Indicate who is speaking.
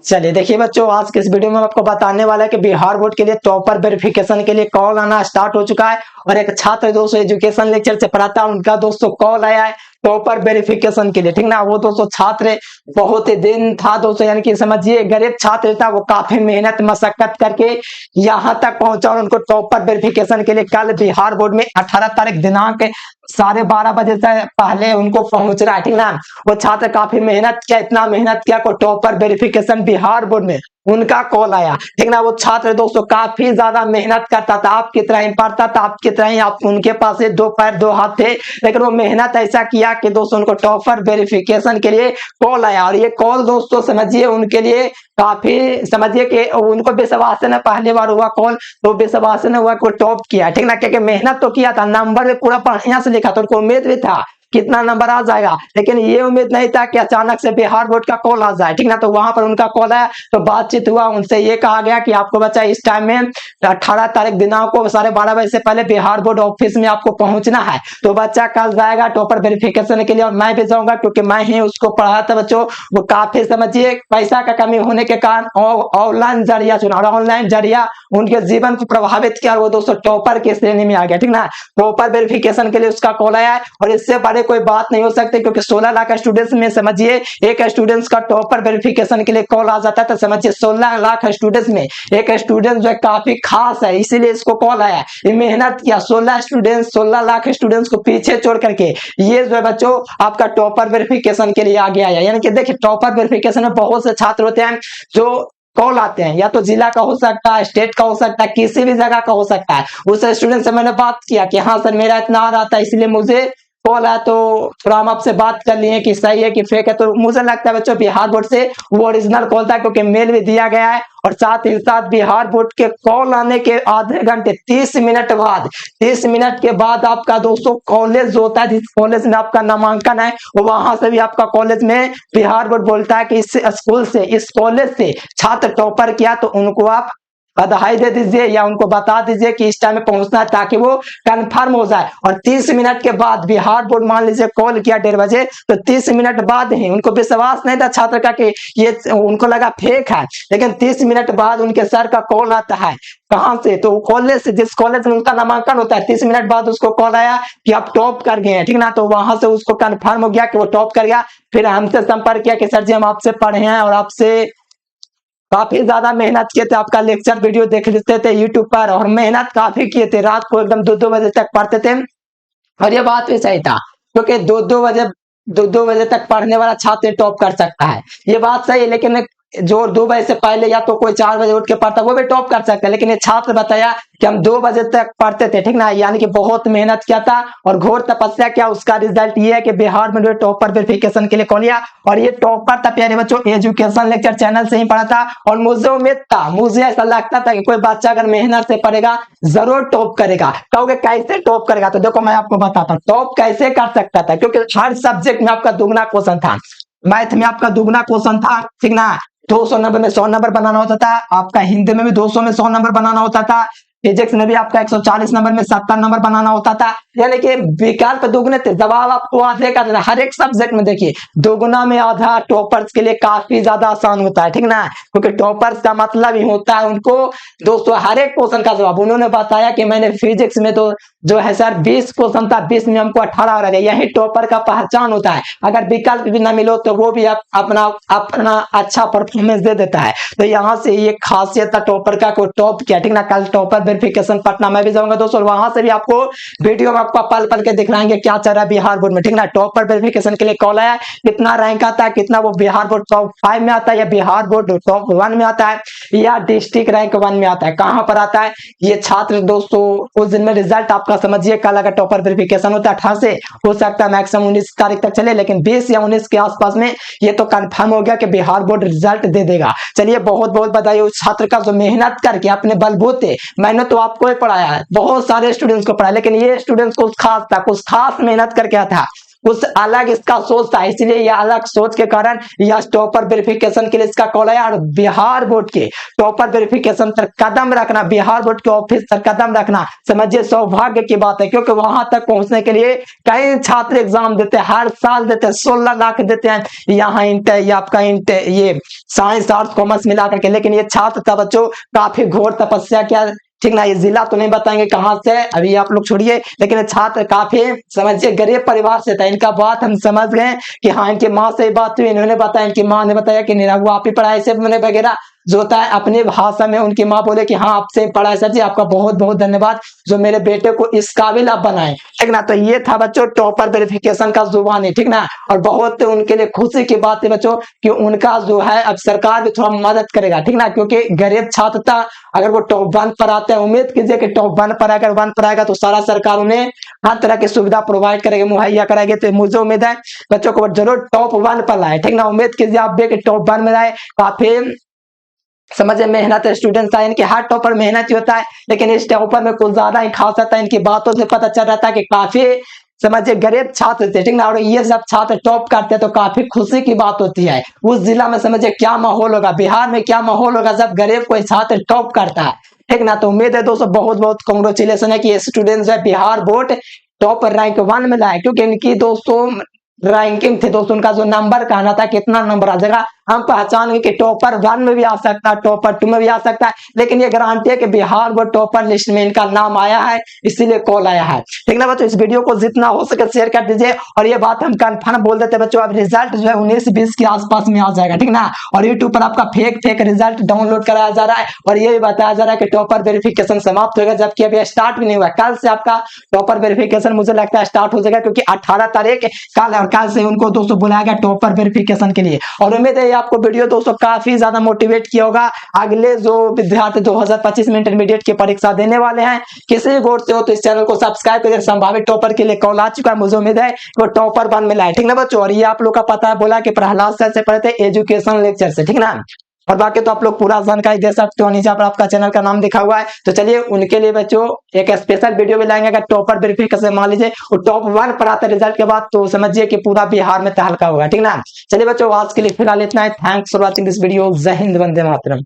Speaker 1: चलिए देखिए बच्चों, आज के इस वीडियो में हम आपको बताने वाला है कि बिहार बोर्ड के लिए टॉपर वेरिफिकेशन के लिए कॉल आना स्टार्ट हो चुका है। और एक छात्र दोस्तों एजुकेशन लेक्चर से पढ़ाता है, उनका दोस्तों कॉल आया है टॉपर वेरिफिकेशन के लिए, ठीक ना। वो दोस्तों छात्र बहुत ही दिन था दोस्तों, यानी कि समझिए गरीब छात्र था, वो काफी मेहनत मशक्कत करके यहाँ तक पहुंचा और उनको टॉपर वेरिफिकेशन के लिए कल बिहार बोर्ड में 18 तारीख दिनांक 12:30 से पहले उनको पहुंचना है, ठीक ना। वो छात्र काफी मेहनत किया, इतना मेहनत किया को टॉपर वेरिफिकेशन बिहार बोर्ड में उनका कॉल आया, ठीक ना। वो छात्र दोस्तों काफी ज्यादा मेहनत करता था, आपकी तरह ही पढ़ता था, आपकी तरह ही आप उनके पास दो पैर दो हाथ थे, लेकिन वो मेहनत ऐसा किया कि दोस्तों उनको टॉपर वेरिफिकेशन के लिए कॉल आया। और ये कॉल दोस्तों समझिए उनके लिए काफी, समझिए कि उनको विश्वास है ना, पहली बार हुआ कॉल तो विश्वास ने हुआ को टॉप किया, ठीक ना। क्योंकि मेहनत तो किया था, नंबर में पूरा बढ़िया से लिखा था, उनको उम्मीद भी था कितना नंबर आ जाएगा, लेकिन ये उम्मीद नहीं था कि अचानक से बिहार बोर्ड का कॉल आ जाए, ठीक ना। तो वहां पर उनका कॉल आया तो बातचीत हुआ, उनसे ये कहा गया कि आपको बच्चा इस टाइम में 18 तारीख दिनांक को 12:30 से पहले बिहार बोर्ड ऑफिस में आपको पहुंचना है। तो बच्चा कल जाएगा टॉपर वेरिफिकेशन के लिए, और मैं भी जाऊंगा क्योंकि मैं ही उसको पढ़ा था बच्चों। वो काफी समझिए पैसा का कमी होने के कारण ऑनलाइन जरिया चुना, और ऑनलाइन जरिया उनके जीवन को प्रभावित किया, और वो दोस्तों टॉपर की श्रेणी में आ गया, ठीक ना। टॉपर वेरिफिकेशन के लिए उसका कॉल आया है, और इससे बड़े कोई बात नहीं हो सकती, क्योंकि 16 लाख स्टूडेंट्स में समझिए एक स्टूडेंट्स का टॉपर वेरिफिकेशन के लिए कॉल आ जाता है, तो समझिए 16 लाख स्टूडेंट्स में एक स्टूडेंट जो है काफी खास है, इसीलिए इसको कॉल आया। ये मेहनत किया, 16 लाख स्टूडेंट्स को पीछे छोड़ करके ये जो है बच्चों आपका टॉपर वेरिफिकेशन के लिए आ गया है। यानी कि देखिए टॉपर वेरिफिकेशन में बहुत से छात्र होते हैं जो कॉल आते हैं, या तो जिला का हो सकता है, स्टेट का हो सकता है, किसी भी जगह का हो सकता है। उस स्टूडेंट से मैंने बात किया कि हाँ सर मेरा इतना आ रहा था, इसलिए मुझे कॉल आया, तो थोड़ा हम आपसे बात कर लिए कि सही है कि फेक है। तो मुझे लगता है बच्चों बिहार बोर्ड से वो ओरिजिनल कॉल था, क्योंकि मेल भी दिया गया है। और साथ ही साथ बिहार बोर्ड के कॉल आने के आधे घंटे 30 मिनट बाद, 30 मिनट के बाद आपका दोस्तों कॉलेज जो होता है, जिस कॉलेज में आपका नामांकन है, वहां से भी आपका कॉलेज में बिहार बोर्ड बोलता है कि इस स्कूल से, इस कॉलेज से छात्र टॉपर किया, तो उनको आप बधाई दे दीजिए या उनको बता दीजिए कि इस टाइम में पहुंचना है, ताकि वो कंफर्म हो जाए। और 30 मिनट के बाद बिहार बोर्ड मान लीजिए कॉल किया 1:30 बजे, तो 30 मिनट बाद ही, उनको विश्वास नहीं था छात्र का कि ये, उनको लगा फेक है, लेकिन 30 मिनट बाद उनके सर का कॉल आता है। कहां से? तो कॉलेज से, जिस कॉलेज में उनका नामांकन होता है, 30 मिनट बाद उसको कॉल आया कि आप टॉप कर गए हैं, ठीक ना। तो वहां से उसको कंफर्म हो गया कि वो टॉप कर गया। फिर हमसे संपर्क किया कि सर जी हम आपसे पढ़े हैं और आपसे काफी ज्यादा मेहनत किए थे, आपका लेक्चर वीडियो देख लेते थे यूट्यूब पर, और मेहनत काफी किए थे, रात को एकदम 2-2 बजे तक पढ़ते थे। और ये बात भी सही था, क्योंकि 2-2 बजे तक पढ़ने वाला छात्र टॉप कर सकता है, ये बात सही है। लेकिन जो 2 बजे से पहले या तो कोई 4 बजे उठ के पढ़ता, वो भी टॉप कर सकता है। लेकिन ये छात्र बताया कि हम 2 बजे तक पढ़ते थे, ठीक ना। यानी कि बहुत मेहनत किया था और घोर तपस्या किया, उसका रिजल्ट ये है कि बिहार में टॉपर वेरिफिकेशन के लिए कॉल किया। और ये टॉपर था प्यारे बच्चों, एजुकेशन लेक्चर चैनल से ही पढ़ा था, और मुझे उम्मीद था, मुझे ऐसा लगता था कि कोई बच्चा अगर मेहनत से पढ़ेगा जरूर टॉप करेगा। कहोगे कैसे टॉप करेगा? तो देखो मैं आपको बताता हूँ टॉप कैसे कर सकता था। क्योंकि हर सब्जेक्ट में आपका दुगना क्वेश्चन था, मैथ में आपका दुगना क्वेश्चन था, ठीक ना। 200 नंबर में 100 नंबर बनाना होता था, आपका हिंदी में भी 200 में 100 नंबर बनाना होता था, फिजिक्स में भी आपका 140 नंबर में 70 नंबर बनाना होता था। यानी कि विकल्प दुगने थे, जवाब आपको आधे का था हर एक सब्जेक्ट में। देखिए दोगुना में आधा टॉपर्स के लिए काफी ज्यादा आसान होता है, ठीक ना। क्योंकि टॉपर्स का मतलब ही होता है उनको दोस्तों हर एक क्वेश्चन का जवाब। उन्होंने बताया कि मैंने फिजिक्स में तो जो है सर 20 क्वेश्चन था, 20 में हमको 18 आ रहा है। यही टॉपर का पहचान होता है, अगर विकल्प भी ना मिलो तो वो भी अपना अच्छा परफॉर्मेंस दे देता है। तो यहाँ से ये खासियत था टॉपर का, को टॉप किया, ठीक ना। कल टॉपर वेरिफिकेशन पटना मैं भी जाऊंगा दोस्तों, वहां से भी आपको वीडियो में आपको पल पल के दिखलाएंगे क्या चल रहा है बिहार बोर्ड में, ठीक ना। टॉपर वेरिफिकेशन के लिए कॉल आया, कितना रैंक आता है, कितना वो बिहार बोर्ड टॉप 5 में आता है, या बिहार बोर्ड टॉप 1 में आता है, या डिस्ट्रिक्ट रैंक 1 में आता है, कहां पर आता है ये छात्र दोस्तों उस दिन में रिजल्ट आपका समझिए कल अगर टॉपर वेरिफिकेशन होता है 18 से, हो सकता है मैक्सिमम 19 तारीख तक चले, लेकिन 20 या 19 के आसपास में ये तो कंफर्म हो गया कि बिहार बोर्ड रिजल्ट दे देगा। चलिए बहुत बहुत बधाई उस छात्र का जो मेहनत करके अपने बलबूते, मैंने तो आपको ही पढ़ाया है, बहुत सारे स्टूडेंट्स को पढ़ाया, लेकिन ये स्टूडेंट्स कुछ खास था, कुछ खास मेहनत करके आया था। कुछ अलग इसका सोच था, इसलिए यह अलग सोच के कारण यह टॉपर वेरिफिकेशन के लिए इसका कॉल आया। और बिहार बोर्ड के टॉपर वेरिफिकेशन पर कदम रखना, बिहार बोर्ड के ऑफिस पर कदम रखना, समझिए सौभाग्य की बात है, क्योंकि वहां तक पहुंचने के लिए कई छात्र एग्जाम देते हैं, हर साल देते हैं, 16 लाख देते हैं यहाँ इंटर, ये आपका इंटर, ये साइंस आर्ट्स कॉमर्स मिलाकर के। लेकिन ये छात्र था बच्चों काफी घोर तपस्या किया, ठीक ना। ये जिला तो नहीं बताएंगे कहां से, अभी आप लोग छोड़िए, लेकिन छात्र काफी समझिए गरीब परिवार से था। इनका बात हम समझ गए कि हाँ इनकी माँ से बात हुई, इन्होंने बताया, इनकी माँ ने बताया कि निरहुआ आप ही पढ़ाए से मैंने वगैरह जो होता है अपनी भाषा में। उनकी माँ बोले कि हाँ आपसे पढ़ा है सर जी, आपका बहुत बहुत धन्यवाद जो मेरे बेटे को इस काबिल आप बनाए, ठीक ना। तो ये था बच्चों टॉपर वेरिफिकेशन का जुबानी, ठीक ना। और बहुत उनके लिए खुशी की बात है बच्चों कि उनका जो है अब सरकार भी थोड़ा मदद करेगा, ठीक ना, क्योंकि गरीब छात्र था। अगर वो टॉप 1 पर आते हैं, उम्मीद कीजिए कि टॉप 1 पर अगर 1 पर आएगा तो सारा सरकार उन्हें हर तरह की सुविधा प्रोवाइड करेगी, मुहैया कराएगी। तो मुझे उम्मीद है बच्चों को जरूर टॉप 1 पर लाए, ठीक ना। उम्मीद कीजिए आप भी कि टॉप 1 में लाए। काफी समझे मेहनत स्टूडेंट था, इनके हर टॉपर मेहनत ही होता है, लेकिन इस टॉपर में कुछ ज्यादा ही खास था। इनकी बातों से पता चल रहा था कि काफी समझिए गरीब छात्र थे, ठीक ना। और ये सब छात्र टॉप करते हैं तो काफी खुशी की बात होती है। उस जिला में समझिए क्या माहौल होगा, बिहार में क्या माहौल होगा जब गरीब कोई छात्र टॉप करता है, ठीक ना। तो उम्मीद है दोस्तों बहुत बहुत कांग्रेचुलेशन है कि ये स्टूडेंट जो है बिहार बोर्ड टॉप रैंक 1 में लाए, क्योंकि इनकी दोस्तों रैंकिंग थे दोस्तों, उनका जो नंबर कहना था कितना नंबर आ जाएगा, हम पहचान गए कि टॉपर 1 में भी आ सकता है, टॉपर 2 में भी आ सकता है, लेकिन ये गारंटी है कि बिहार बोर्ड टॉपर लिस्ट में इनका नाम आया है, इसीलिए कॉल आया है, ठीक ना बच्चों। इस वीडियो को जितना हो सके शेयर कर दीजिए। और ये बात हम कन्फर्म बोल देते बच्चों, अब रिजल्ट जो है 19-20 के आसपास में आ जाएगा, ठीक ना। और यूट्यूब पर आपका फेक रिजल्ट डाउनलोड कराया जा रहा है और ये भी बताया जा रहा है कि टॉपर वेरिफिकेशन समाप्त होगा, जबकि अभी स्टार्ट भी नहीं हुआ। कल से आपका टॉपर वेरिफिकेशन मुझे लगता है स्टार्ट हो जाएगा, क्योंकि 18 तारीख कल है और कल से उनको दोस्तों बुलाया गया टॉपर वेरिफिकेशन के लिए। और उम्मीद है आपको वीडियो दोस्तों काफी ज्यादा मोटिवेट किया होगा। अगले जो विद्यार्थी 2025 में इंटरमीडिएट की परीक्षा देने वाले हैं, किसी बोर्ड से हो तो इस चैनल को सब्सक्राइब करिए। संभावित टॉपर के लिए कॉल आ चुका है, मुझे उम्मीद है वो टॉपर 1 में लाए, ठीक ना बच्चों। और ये आप लोग का पता है बोला कि प्रहलाद सर से पढ़े थे एजुकेशन लेक्चर से, ठीक ना। और बाकी तो आप लोग पूरा जानकारी दे सकते हो, नीचे पर आपका चैनल का नाम दिखा हुआ है। तो चलिए उनके लिए बच्चों एक स्पेशल वीडियो भी लाएंगे। अगर टॉपर वेरिफिकेशन मान लीजिए वो टॉप 1 पर आता है रिजल्ट के बाद, तो समझिए कि पूरा बिहार में तहलका होगा, ठीक ना। चलिए बच्चों आज के लिए फिलहाल इतना है। Thanks for watching this video. जय हिंद, वंदे मातरम।